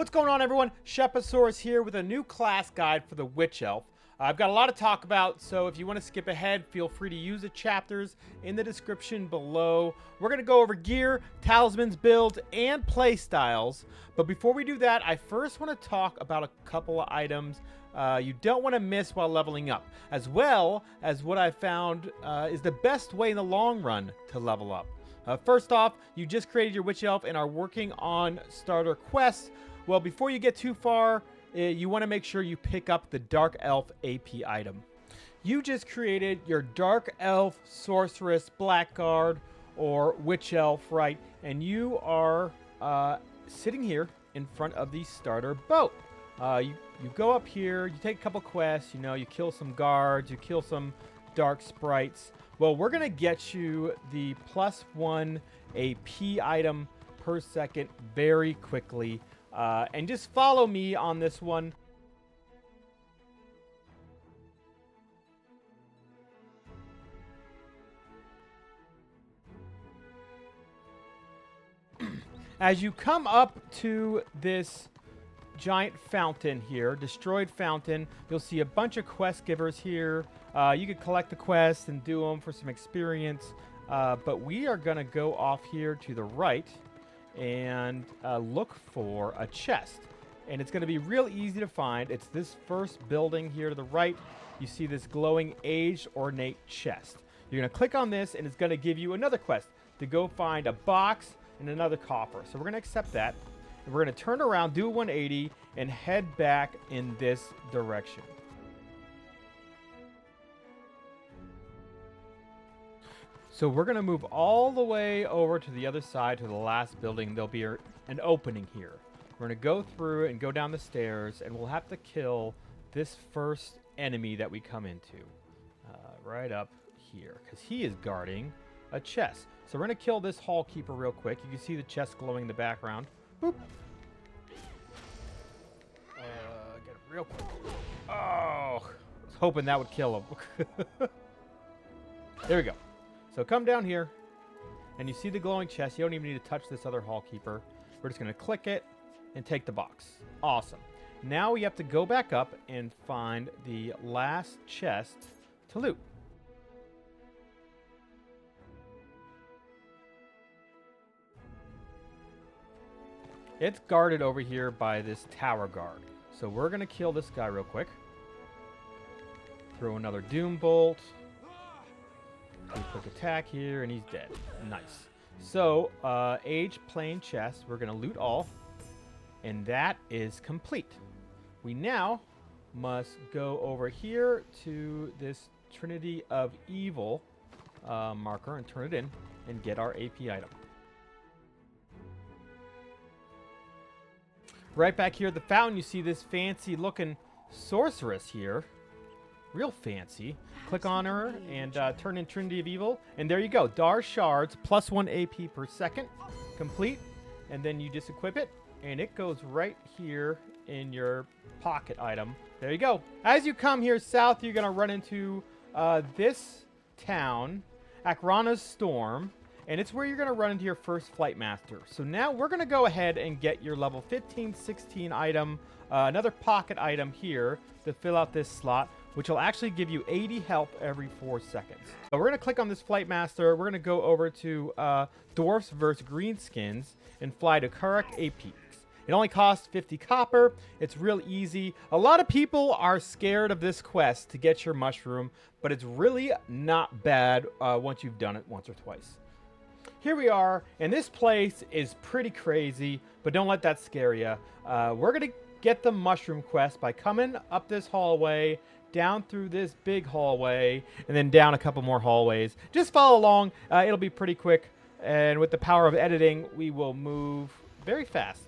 What's going on, everyone? Shepasaurus here with a new class guide for the Witch Elf. I've got a lot to talk about, so if you want to skip ahead, feel free to use the chapters in the description below. We're going to go over gear, talismans, builds, and play styles. But before we do that, I first want to talk about a couple of items you don't want to miss while leveling up, as well as what I found is the best way in the long run to level up. First off, you just created your Witch Elf and are working on starter quests. Well, before you get too far, you want to make sure you pick up the Dark Elf AP item. You just created your Dark Elf, Sorceress, Blackguard, or Witch Elf, right? And you are sitting here in front of the starter boat. You go up here, you take a couple quests, you kill some guards, you kill some dark sprites. Well, we're going to get you the +1 AP item per second very quickly. And just follow me on this one. As you come up to this giant fountain here, destroyed fountain, you'll see a bunch of quest givers here. You could collect the quests and do them for some experience. But we are going to go off here to the right and look for a chest. And it's going to be real easy to find. It's this first building here to the right. You see this glowing aged ornate chest. You're going to click on this and it's going to give you another quest to go find a box and another coffer. So we're going to accept that. And we're going to turn around, do a 180, and head back in this direction. So we're going to move all the way over to the other side, to the last building. There'll be an opening here. We're going to go through and go down the stairs, and we'll have to kill this first enemy that we come into. Right up here, because he is guarding a chest. So we're going to kill this hall keeper real quick. You can see the chest glowing in the background. Boop. Get it real quick. Oh, I was hoping that would kill him. There we go. So come down here, and you see the glowing chest. You don't even need to touch this other hall keeper. We're just going to click it and take the box. Awesome. Now we have to go back up and find the last chest to loot. It's guarded over here by this tower guard. So we're going to kill this guy real quick. Throw another doom bolt. Quick attack here, and he's dead. Nice. So, age plain chest. We're going to loot all. And that is complete. We now must go over here to this Trinity of Evil marker and turn it in and get our AP item. Right back here at the fountain, you see this fancy looking sorceress here. Real fancy. Click on her and turn in Trinity of Evil. And there you go. Dar shards, +1 AP per second. Complete. And then you just equip it. And it goes right here in your pocket item. There you go. As you come here south, you're going to run into this town, Akrana's Storm. And it's where you're going to run into your first Flight Master. So now we're going to go ahead and get your level 15, 16 item, another pocket item here to fill out this slot, which will actually give you 80 health every 4 seconds. So we're going to click on this Flight Master. We're going to go over to Dwarfs vs. Greenskins and fly to Karak Apex. It only costs 50 copper. It's real easy. A lot of people are scared of this quest to get your mushroom, but it's really not bad once you've done it once or twice. Here we are, and this place is pretty crazy, but don't let that scare you. We're going to get the mushroom quest by coming up this hallway, down through this big hallway, and then down a couple more hallways. Just follow along. It'll be pretty quick, and with the power of editing, we will move very fast.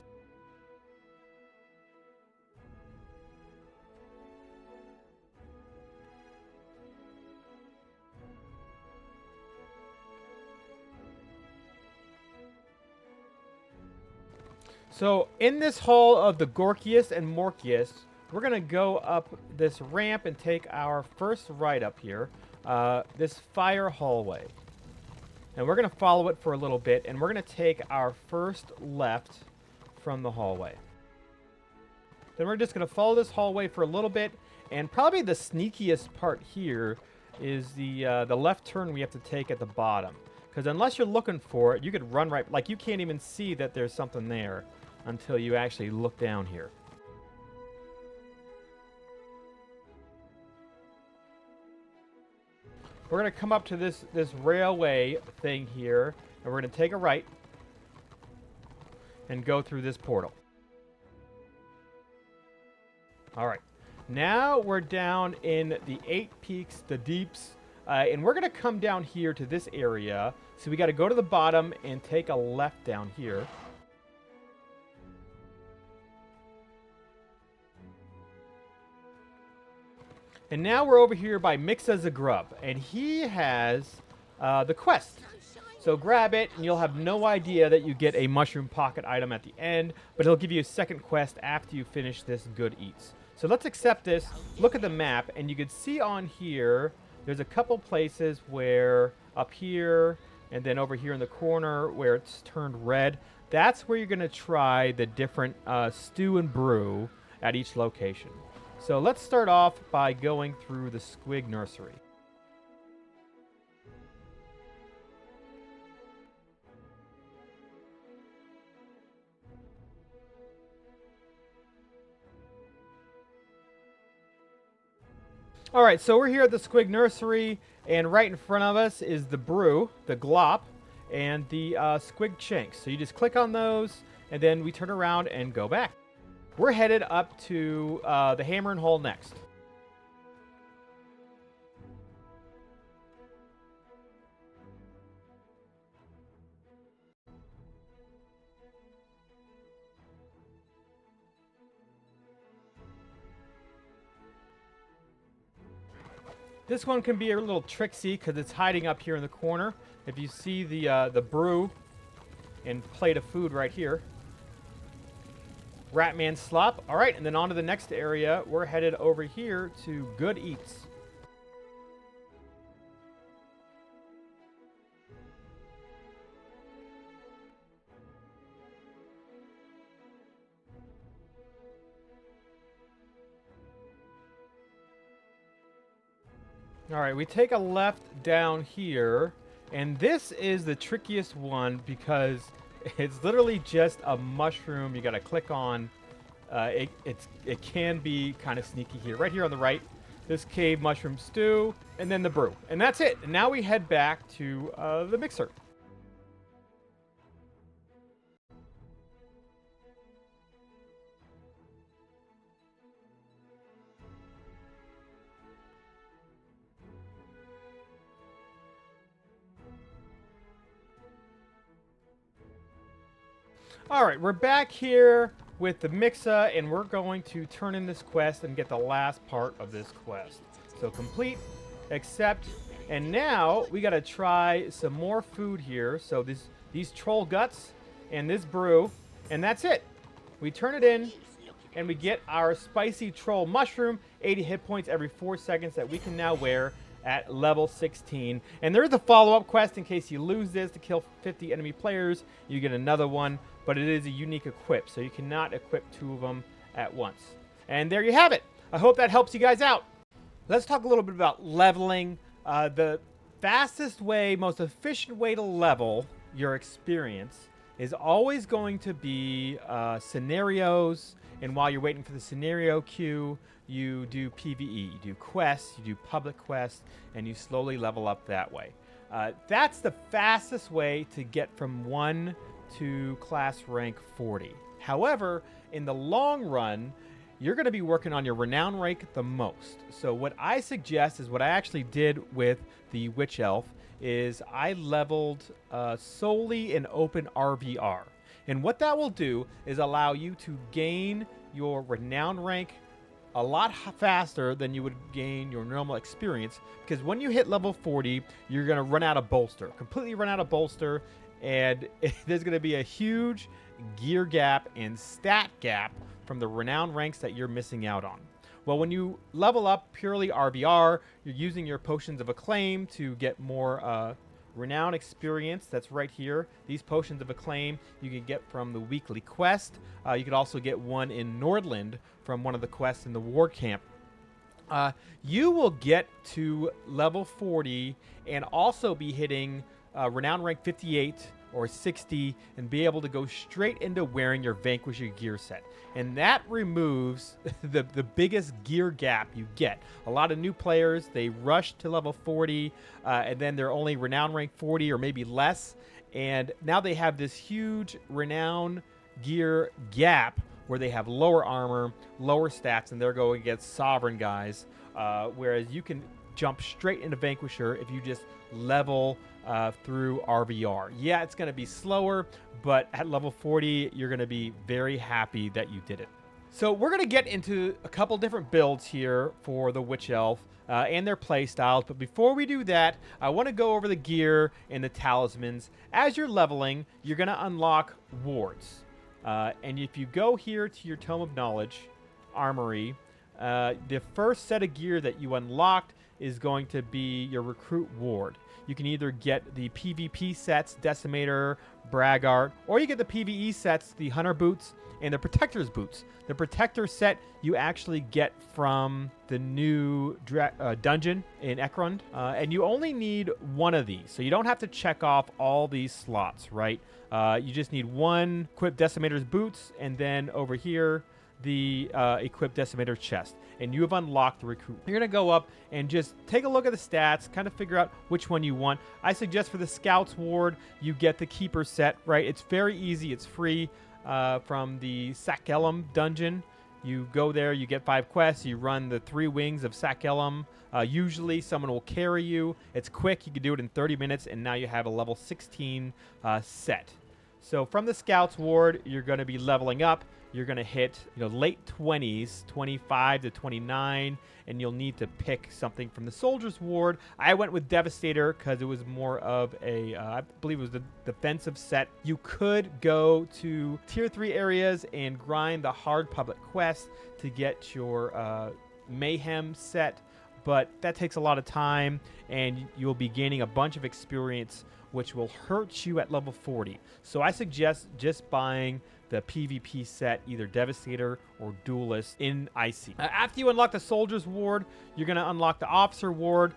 So in this hall of the Gorkiest and Morkiest, we're going to go up this ramp and take our first right up here, this fire hallway. And we're going to follow it for a little bit, and we're going to take our first left from the hallway. Then we're just going to follow this hallway for a little bit. And probably the sneakiest part here is the left turn we have to take at the bottom. Because unless you're looking for it, you could run right... Like, you can't even see that there's something there until you actually look down here. We're going to come up to this railway thing here, and we're going to take a right and go through this portal. All right. Now we're down in the 8 Peaks, the Deeps, and we're going to come down here to this area. So we got to go to the bottom and take a left down here. And now we're over here by Mixa Zagrub, and he has the quest. So grab it, and you'll have no idea that you get a mushroom pocket item at the end, but he'll give you a second quest after you finish this Good Eats. So let's accept this, look at the map, and you can see on here, there's a couple places where up here, and then over here in the corner where it's turned red, that's where you're going to try the different stew and brew at each location. So let's start off by going through the Squig Nursery. All right, so we're here at the Squig Nursery, and right in front of us is the brew, the glop, and the squig shanks. So you just click on those, and then we turn around and go back. We're headed up to the Hammer and Hole next. This one can be a little tricksy because it's hiding up here in the corner. If you see the brew and plate of food right here. Ratman Slop. All right, and then on to the next area. We're headed over here to Good Eats. All right, we take a left down here, and this is the trickiest one because it's literally just a mushroom you got to click on. It can be kind of sneaky here. Right here on the right, this cave mushroom stew, and then the brew. And that's it. And now we head back to the mixer. All right, we're back here with the Mixa, and we're going to turn in this quest and get the last part of this quest. So complete, accept, and now we got to try some more food here. So these troll guts and this brew, and that's it. We turn it in, and we get our spicy troll mushroom, 80 hit points every 4 seconds that we can now wear at level 16. And there is a follow-up quest in case you lose this to kill 50 enemy players. You get another one, but it is a unique equip, so you cannot equip 2 of them at once. And there you have it. I hope that helps you guys out. Let's talk a little bit about leveling. The fastest way, most efficient way to level your experience is always going to be scenarios. And while you're waiting for the scenario queue, you do PvE, you do quests, you do public quests, and you slowly level up that way. That's the fastest way to get from 1 to class rank 40. However, in the long run, you're going to be working on your Renown rank the most. So what I suggest is what I actually did with the Witch Elf is I leveled solely in open RVR. And what that will do is allow you to gain your Renown rank a lot faster than you would gain your normal experience, because when you hit level 40, you're going to run out of bolster, completely run out of bolster, and there's going to be a huge gear gap and stat gap from the Renown ranks that you're missing out on. Well, when you level up purely RVR, you're using your Potions of Acclaim to get more Renown experience that's right here. These potions of acclaim you can get from the weekly quest. You could also get one in Nordland from one of the quests in the war camp. You will get to level 40 and also be hitting Renown rank 58 or 60 and be able to go straight into wearing your Vanquisher gear set. And that removes the biggest gear gap you get. A lot of new players, they rush to level 40 and then they're only Renown rank 40 or maybe less. And now they have this huge Renown gear gap where they have lower armor, lower stats, and they're going against Sovereign guys. Whereas you can jump straight into Vanquisher if you just level through RVR. Yeah, it's going to be slower, but at level 40, you're going to be very happy that you did it. So we're going to get into a couple different builds here for the Witch Elf and their play styles. But before we do that, I want to go over the gear and the talismans. As you're leveling, you're going to unlock wards. And if you go here to your Tome of Knowledge, Armory, the first set of gear that you unlocked is going to be your Recruit Ward. You can either get the PvP sets, Decimator, Braggart, or you get the PvE sets, the Hunter Boots, and the Protector's Boots. The Protector set you actually get from the new dungeon in Ekrund, and you only need one of these. So you don't have to check off all these slots, right? You just need one equipped Decimator's Boots, and then over here, the equipped Decimator chest, and you have unlocked the Recruit. You're going to go up and just take a look at the stats, kind of figure out which one you want. I suggest for the Scouts Ward, you get the Keeper set, right? It's very easy. It's free from the Sakelum dungeon. You go there, you get 5 quests, you run the 3 wings of Sakelum. Usually someone will carry you. It's quick. You can do it in 30 minutes, and now you have a level 16 set. So from the Scouts Ward, you're going to be leveling up. You're going to hit, late 20s, 25 to 29, and you'll need to pick something from the Soldiers Ward. I went with Devastator because it was more of a, I believe it was the defensive set. You could go to Tier 3 areas and grind the hard public quest to get your Mayhem set, but that takes a lot of time, and you'll be gaining a bunch of experience, which will hurt you at level 40. So I suggest just buying the PvP set, either Devastator or Duelist in Icy. After you unlock the Soldiers Ward, you're going to unlock the Officer Ward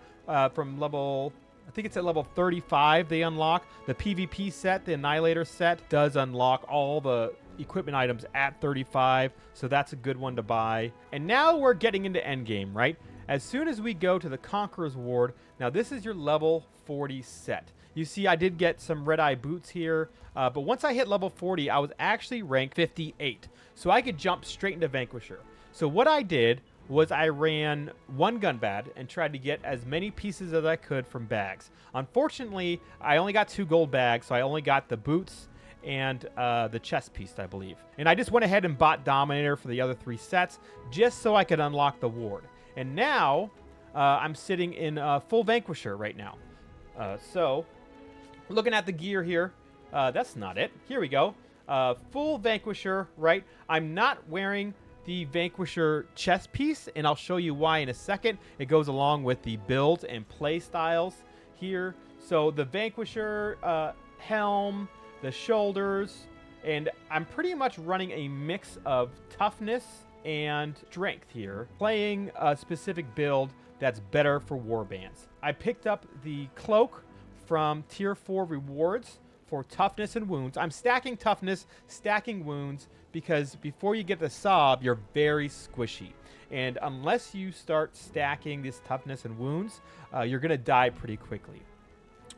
from level, I think it's at level 35 they unlock. The PvP set, the Annihilator set, does unlock all the equipment items at 35, so that's a good one to buy. And now we're getting into endgame, right? As soon as we go to the Conqueror's Ward, now this is your level 40 set. You see, I did get some red-eye boots here, but once I hit level 40, I was actually ranked 58, so I could jump straight into Vanquisher. So what I did was I ran one gun bad and tried to get as many pieces as I could from bags. Unfortunately, I only got 2 gold bags, so I only got the boots and the chest piece, I believe. And I just went ahead and bought Dominator for the other 3 sets just so I could unlock the ward. And now I'm sitting in full Vanquisher right now. So looking at the gear here, that's not it. Here we go. Full Vanquisher, right? I'm not wearing the Vanquisher chest piece, and I'll show you why in a second. It goes along with the builds and play styles here. So the Vanquisher helm, the shoulders, and I'm pretty much running a mix of toughness and strength here, playing a specific build that's better for warbands. I picked up the cloak from tier 4 rewards for toughness and wounds. I'm stacking toughness, stacking wounds, because before you get the Sob, you're very squishy. And unless you start stacking this toughness and wounds, you're going to die pretty quickly.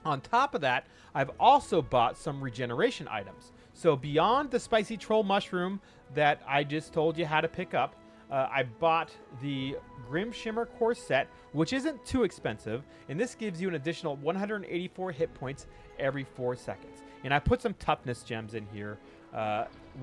On top of that, I've also bought some regeneration items. So beyond the Spicy Troll Mushroom that I just told you how to pick up, I bought the Grim Shimmer Core set, which isn't too expensive, and this gives you an additional 184 hit points every 4 seconds. And I put some toughness gems in here.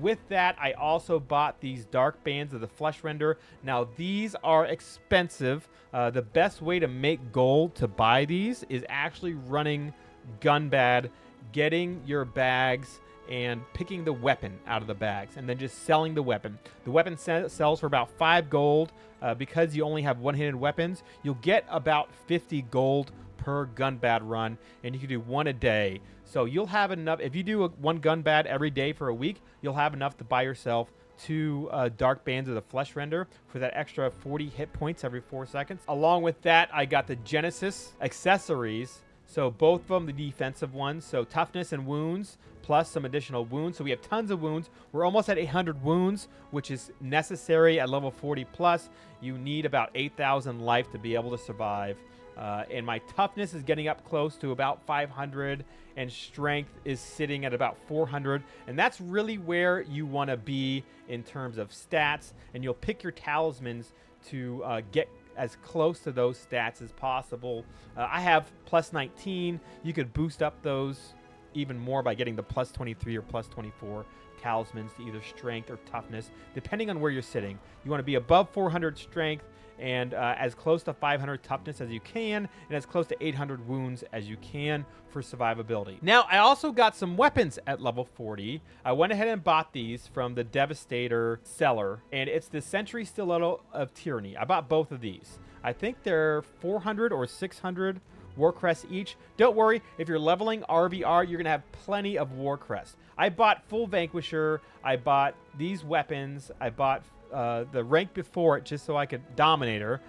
With that, I also bought these Dark Bands of the Flesh Render. Now, these are expensive. The best way to make gold to buy these is actually running Gunbad, getting your bags, and picking the weapon out of the bags, and then just selling the weapon. The weapon sells for about 5 gold. Because you only have one-handed weapons, you'll get about 50 gold per gun bad run, and you can do 1 a day. So you'll have enough. If you do 1 gun bad every day for a week, you'll have enough to buy yourself 2 Dark Bands of the Flesh Render for that extra 40 hit points every 4 seconds. Along with that, I got the Genesis accessories. So both of them, the defensive ones. So toughness and wounds, plus some additional wounds. So we have tons of wounds. We're almost at 800 wounds, which is necessary at level 40 plus. You need about 8,000 life to be able to survive. And my toughness is getting up close to about 500, and strength is sitting at about 400. And that's really where you want to be in terms of stats. And you'll pick your talismans to get as close to those stats as possible. I have plus 19. You could boost up those even more by getting the plus 23 or plus 24 talismans to either strength or toughness, depending on where you're sitting. You want to be above 400 strength and as close to 500 toughness as you can, and as close to 800 wounds as you can for survivability. Now, I also got some weapons at level 40. I went ahead and bought these from the Devastator seller, and it's the Century Stiletto of Tyranny. I bought both of these. I think they're 400 or 600 Warcrest each. Don't worry, if you're leveling RVR, you're going to have plenty of Warcrest. I bought full Vanquisher. I bought these weapons. I bought the rank before it just so I could Dominator.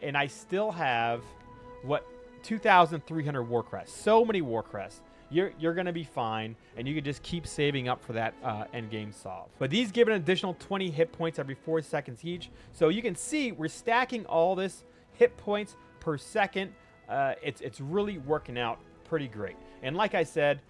And I still have, 2,300 Warcrest. So many Warcrest. You're going to be fine, and you can just keep saving up for that endgame solve. But these give an additional 20 hit points every 4 seconds each. So you can see we're stacking all this hit points per second. It's really working out pretty great. And like I said,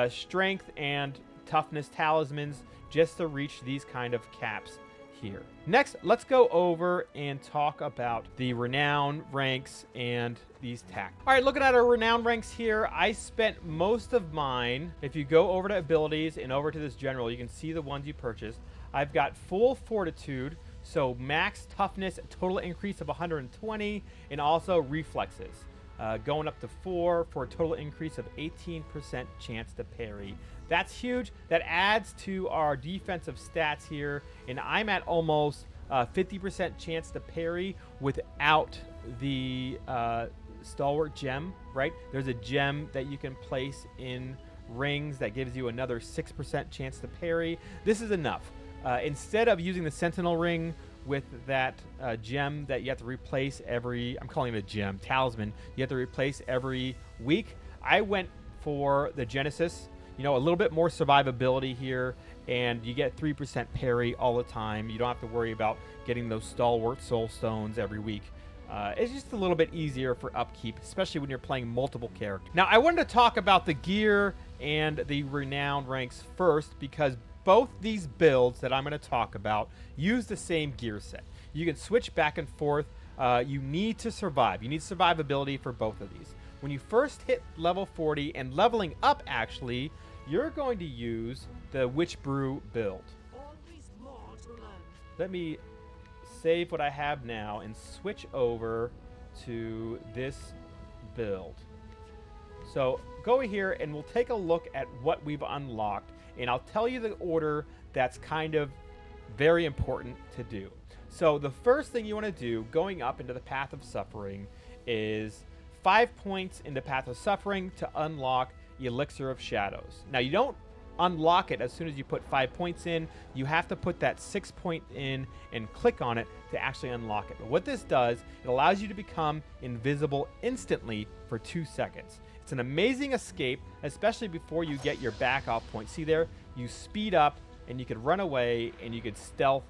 strength and toughness talismans just to reach these kind of caps here. Next, let's go over and talk about the Renown ranks and these tactics. All right, looking at our Renown ranks here, I spent most of mine. If you go over to abilities and over to this general, you can see the ones you purchased. I've got full fortitude, so max toughness, total increase of 120, and also reflexes. Going up to 4 for a total increase of 18% chance to parry. That's huge. That adds to our defensive stats here, and I'm at almost 50% chance to parry without the Stalwart gem, right? There's a gem that you can place in rings that gives you another 6% chance to parry. This is enough. Instead of using the Sentinel ring with that gem that you have to replace every, I'm calling it a gem, talisman, you have to replace every week, I went for the Genesis. You know, a little bit more survivability here, and you get 3% parry all the time. You don't have to worry about getting those Stalwart Soul Stones every week. It's just a little bit easier for upkeep, especially when you're playing multiple characters. Now, I wanted to talk about the gear and the Renown ranks first, because both these builds that I'm going to talk about use the same gear set. You can switch back and forth. You need to survive. You need survivability for both of these. When you first hit level 40 and leveling up, actually, you're going to use the Witchbrew build. Let me save what I have now and switch over to this build. So go here and we'll take a look at what we've unlocked, and I'll tell you the order that's kind of very important to do. So the first thing you want to do going up into the Path of Suffering is 5 points in the Path of Suffering to unlock the Elixir of Shadows. Now, you don't unlock it as soon as you put 5 points in. You have to put that 6 point in and click on it to actually unlock it. But what this does, it allows you to become invisible instantly for 2 seconds. It's an amazing escape, especially before you get your back off point. See there? You speed up and you could run away and you could stealth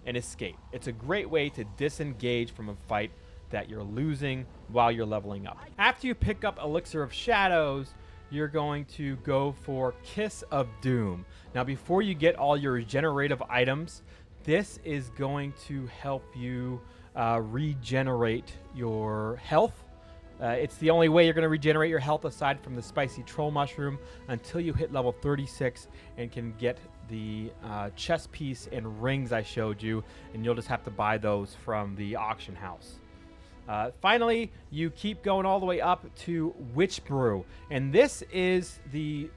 and escape. It's a great way to disengage from a fight that you're losing while you're leveling up. After you pick up Elixir of Shadows, you're going to go for Kiss of Doom. Now, before you get all your regenerative items, this is going to help you regenerate your health. It's the only way you're going to regenerate your health aside from the spicy troll mushroom until you hit level 36 and can get the chest piece and rings I showed you, and you'll just have to buy those from the auction house. Finally, you keep going all the way up to Witchbrew, and this is the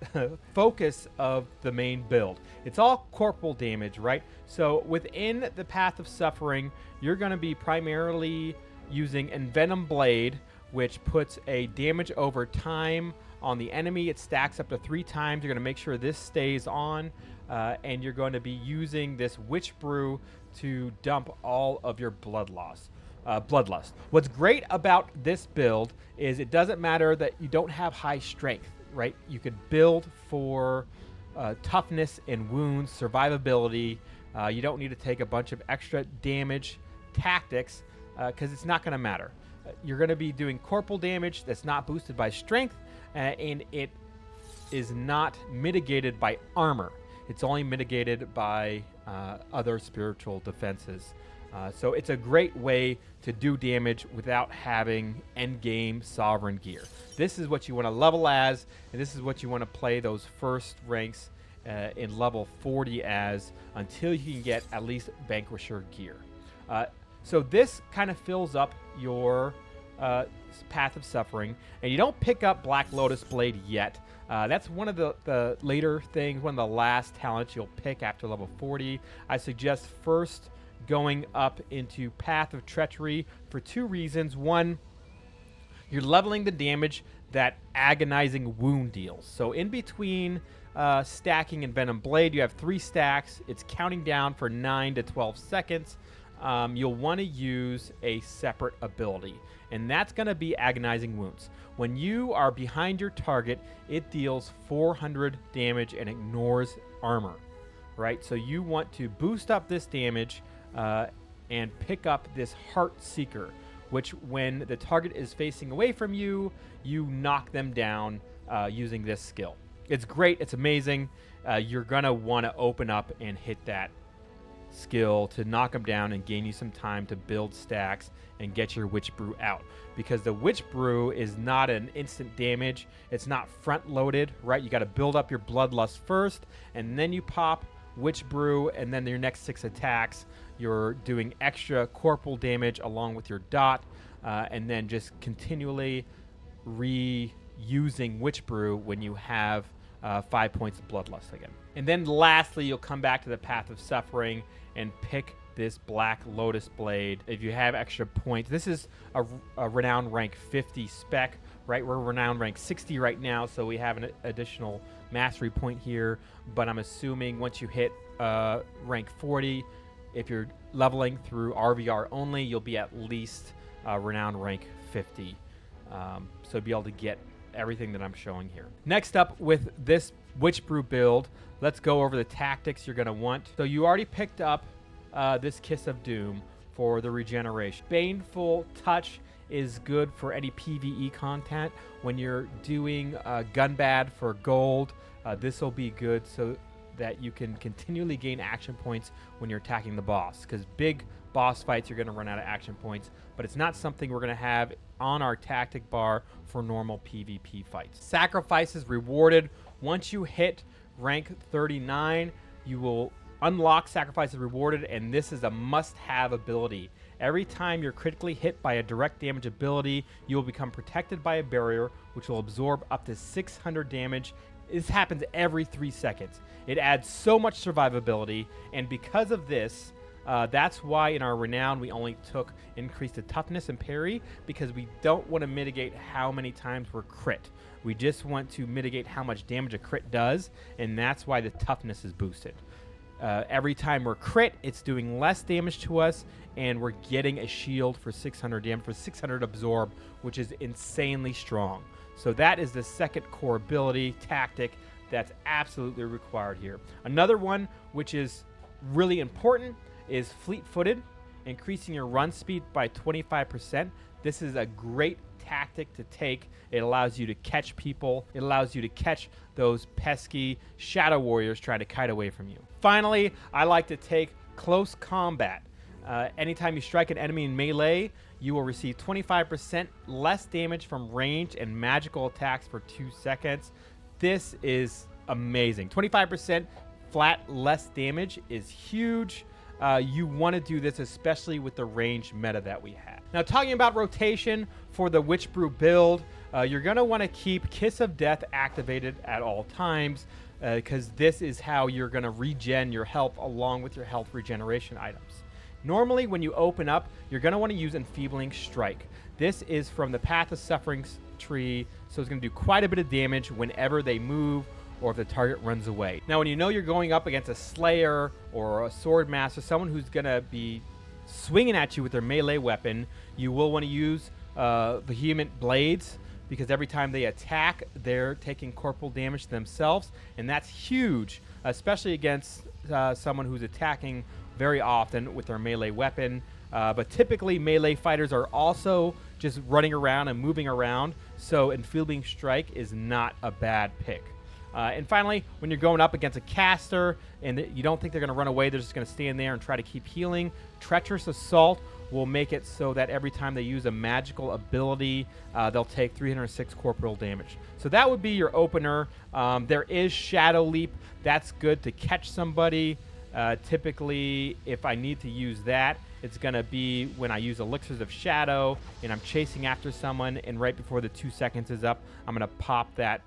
focus of the main build. It's all corporal damage, right? So within the Path of Suffering, you're going to be primarily using Envenom Blade, which puts a damage over time on the enemy. It stacks up to 3 times. You're going to make sure this stays on, and you're going to be using this Witchbrew to dump all of your bloodlust. What's great about this build is it doesn't matter that you don't have high strength, right? You could build for toughness and wounds, survivability. You don't need to take a bunch of extra damage tactics because it's not going to matter. You're going to be doing corporal damage that's not boosted by strength, and it is not mitigated by armor. It's only mitigated by other spiritual defenses. So it's a great way to do damage without having endgame sovereign gear. This is what you want to level as, and this is what you want to play those first ranks in level 40 as until you can get at least Vanquisher gear. So this kind of fills up your Path of Suffering, and you don't pick up Black Lotus Blade yet. That's one of the later things, one of the last talents you'll pick after level 40. I suggest first going up into Path of Treachery for 2 reasons. One, you're leveling the damage that Agonizing Wound deals. So in between stacking and Venom Blade, you have 3 stacks. It's counting down for 9 to 12 seconds. You'll want to use a separate ability, and that's going to be Agonizing Wounds. When you are behind your target, it deals 400 damage and ignores armor, right? So you want to boost up this damage and pick up this Heart Seeker, which when the target is facing away from you, you knock them down using this skill. It's great. It's amazing. You're going to want to open up and hit that skill to knock them down and gain you some time to build stacks and get your Witchbrew out, because the Witchbrew is not an instant damage. It's not front loaded, right? You got to build up your Bloodlust first, and then you pop Witchbrew, and then your next 6 attacks you're doing extra corporal damage along with your dot, and then just continually reusing Witchbrew when you have 5 points of Bloodlust again. And then lastly, you'll come back to the Path of Suffering and pick this Black Lotus Blade. If you have extra points, this is a Renown rank 50 spec, right? We're Renown rank 60 right now, so we have an additional mastery point here, but I'm assuming once you hit rank 40, if you're leveling through RVR only, you'll be at least Renown rank 50. So be able to get everything that I'm showing here. Next up with this Witchbrew build, let's go over the tactics you're going to want. So you already picked up this Kiss of Doom for the regeneration. Baneful Touch is good for any PvE content. When you're doing Gunbad for gold, this will be good so that you can continually gain action points when you're attacking the boss, because big boss fights you're going to run out of action points, but it's not something we're going to have on our tactic bar for normal PvP fights. Sacrifices rewarded. Once you hit rank 39, you will unlock Sacrifices rewarded, and this is a must-have ability. Every time you're critically hit by a direct damage ability, you will become protected by a barrier, which will absorb up to 600 damage. This happens every 3 seconds. It adds so much survivability, and because of this, that's why in our Renown we only took increase to toughness and parry, because we don't want to mitigate how many times we're crit. We just want to mitigate how much damage a crit does, and that's why the toughness is boosted. Every time we're crit, it's doing less damage to us, and we're getting a shield for 600 damage, for 600 absorb, which is insanely strong. So that is the second core ability tactic that's absolutely required here. Another one, which is really important, is Fleet-Footed, increasing your run speed by 25%. This is a great tactic to take. It allows you to catch people. It allows you to catch those pesky shadow warriors trying to kite away from you. Finally, I like to take Close Combat. Anytime you strike an enemy in melee, you will receive 25% less damage from ranged and magical attacks for 2 seconds. This is amazing. 25% flat less damage is huge. You want to do this especially with the ranged meta that we have. Now, talking about rotation for the Witchbrew build, you're going to want to keep Kiss of Death activated at all times, because this is how you're going to regen your health along with your health regeneration items. Normally, when you open up, you're going to want to use Enfeebling Strike. This is from the Path of Suffering tree, so it's going to do quite a bit of damage whenever they move or if the target runs away. Now, when you know you're going up against a Slayer or a Sword Master, someone who's going to be swinging at you with their melee weapon, you will want to use Vehement Blades, because every time they attack, they're taking corporal damage themselves, and that's huge, especially against someone who's attacking very often with their melee weapon. But typically, melee fighters are also just running around and moving around, so Enfeebling Strike is not a bad pick. And finally, when you're going up against a caster and you don't think they're going to run away, they're just going to stand there and try to keep healing, Treacherous Assault will make it so that every time they use a magical ability, they'll take 306 corporal damage. So that would be your opener. There is Shadow Leap. That's good to catch somebody. Typically, if I need to use that, it's going to be when I use Elixirs of Shadow and I'm chasing after someone, and right before the 2 seconds is up, I'm going to pop that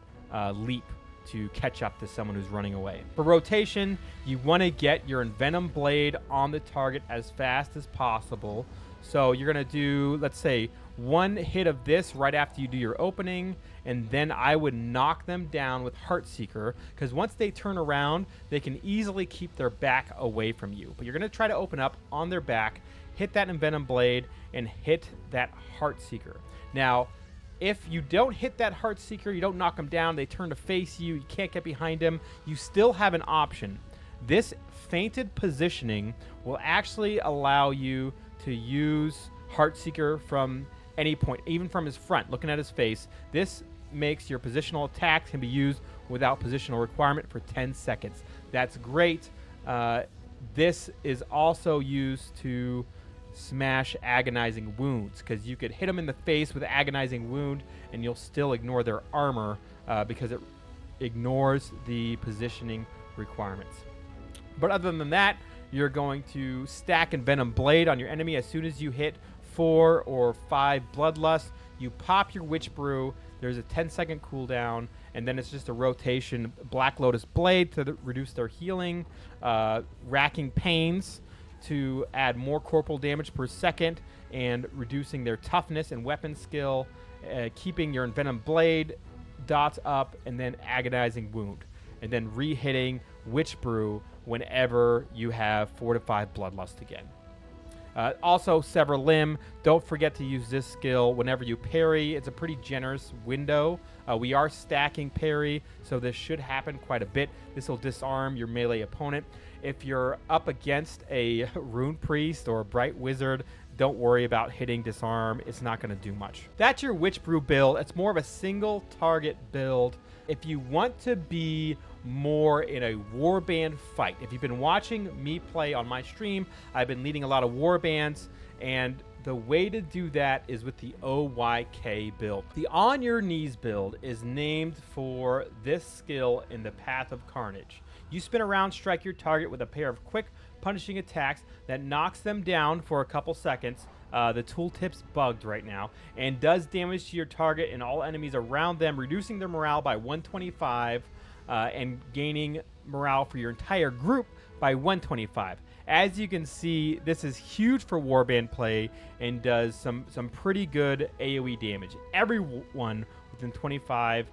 leap to catch up to someone who's running away. For rotation, you want to get your Envenom Blade on the target as fast as possible. So you're going to do, let's say, 1 hit of this right after you do your opening, and then I would knock them down with Heartseeker, because once they turn around, they can easily keep their back away from you. But you're going to try to open up on their back, hit that Envenom Blade, and hit that Heartseeker. Now, if you don't hit that Heartseeker, you don't knock them down, they turn to face you, you can't get behind them, you still have an option. This feinted positioning will actually allow you to use Heartseeker from any point, even from his front, looking at his face. This makes your positional attacks can be used without positional requirement for 10 seconds. That's great. This is also used to smash Agonizing Wounds, because you could hit them in the face with Agonizing Wound and you'll still ignore their armor because it ignores the positioning requirements. But other than that, you're going to stack Envenom Blade on your enemy. As soon as you hit 4 or 5 Bloodlust, you pop your Witchbrew. There's a 10-second cooldown, and then it's just a rotation Black Lotus Blade to reduce their healing, Racking Pains to add more corporal damage per second, and reducing their toughness and weapon skill, keeping your Envenom Blade dots up, and then Agonizing Wound, and then re-hitting Witchbrew whenever you have 4 to 5 Bloodlust again. Also, Sever Limb. Don't forget to use this skill whenever you parry. It's a pretty generous window. We are stacking parry, so this should happen quite a bit. This will disarm your melee opponent. If you're up against a Rune Priest or a Bright Wizard, don't worry about hitting disarm. It's not going to do much. That's your Witchbrew build. It's more of a single target build. If you want to be more in a warband fight, if you've been watching me play on my stream, I've been leading a lot of warbands, and the way to do that is with the OYK build. The On Your Knees build is named for this skill in the Path of Carnage. You spin around, strike your target with a pair of quick punishing attacks that knocks them down for a couple seconds. The tooltip's bugged right now, and does damage to your target and all enemies around them, reducing their morale by 125 and gaining morale for your entire group by 125. As you can see, this is huge for warband play and does some pretty good AoE damage. Everyone within 25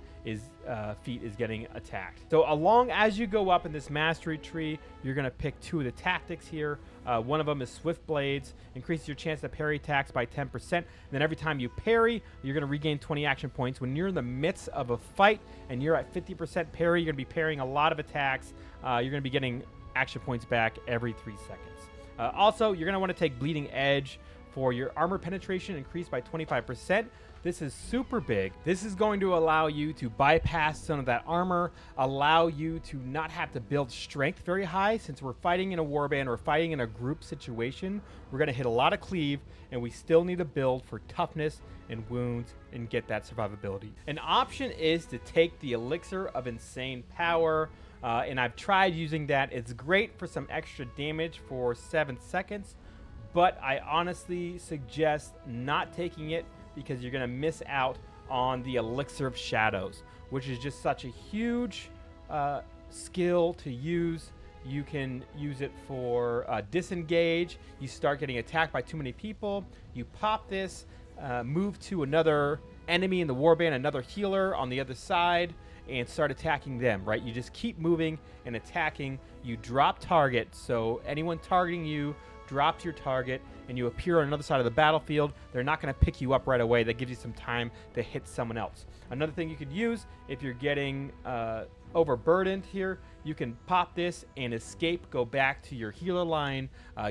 feet is getting attacked. So along as you go up in this mastery tree, you're going to pick 2 of the tactics here. One of them is Swift Blades, increases your chance to parry attacks by 10%. And then every time you parry, you're going to regain 20 action points. When you're in the midst of a fight and you're at 50% parry, you're going to be parrying a lot of attacks. You're going to be getting action points back every 3 seconds. Also, you're going to want to take Bleeding Edge for your armor penetration, increased by 25%. This is super big. This is going to allow you to bypass some of that armor, allow you to not have to build strength very high. Since we're fighting in a warband or fighting in a group situation, we're going to hit a lot of cleave, and we still need to build for toughness and wounds and get that survivability. An option is to take the Elixir of Insane Power, and I've tried using that. It's great for some extra damage for 7 seconds, but I honestly suggest not taking it, because you're going to miss out on the Elixir of Shadows, which is just such a huge skill to use You can use it for disengage. You start getting attacked by too many people. You pop this, move to another enemy in the warband, another healer on the other side, and start attacking them, right? You just keep moving and attacking. You drop target, so anyone targeting you drops your target, and you appear on another side of the battlefield. They're not going to pick you up right away. That gives you some time to hit someone else. Another thing you could use if you're getting overburdened here, you can pop this and escape, go back to your healer line,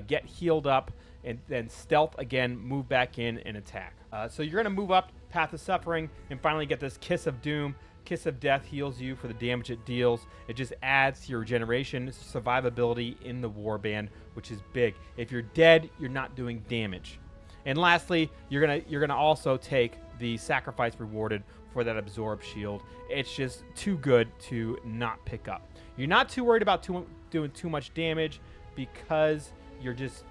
get healed up, and then stealth again, move back in and attack. So you're going to move up Path of Suffering and finally get this Kiss of Doom. Kiss of Death heals you for the damage it deals. It just adds to your regeneration, survivability in the warband, which is big. If you're dead, you're not doing damage. And lastly, you're gonna also take the sacrifice rewarded for that absorb shield. It's just too good to not pick up. You're not too worried about doing too much damage because you're just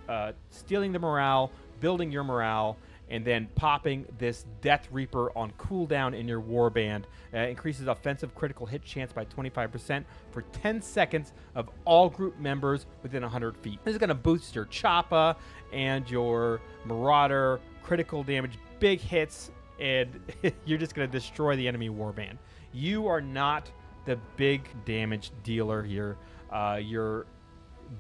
stealing the morale, building your morale, and then popping this Death Reaper on cooldown in your warband. Increases offensive critical hit chance by 25% for 10 seconds of all group members within 100 feet. This is going to boost your Choppa and your Marauder, critical damage, big hits, and you're just going to destroy the enemy warband. You are not the big damage dealer here. You're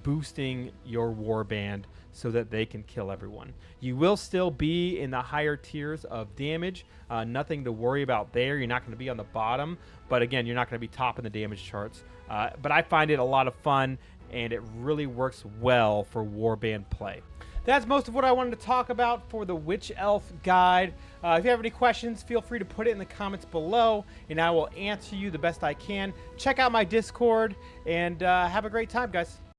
boosting your warband so that they can kill everyone. You will still be in the higher tiers of damage. Nothing to worry about there. You're not going to be on the bottom, but again, you're not going to be top in the damage charts. But I find it a lot of fun, and it really works well for warband play. That's most of what I wanted to talk about for the Witch Elf guide. If you have any questions, feel free to put it in the comments below, and I will answer you the best I can. Check out my Discord, and have a great time, guys.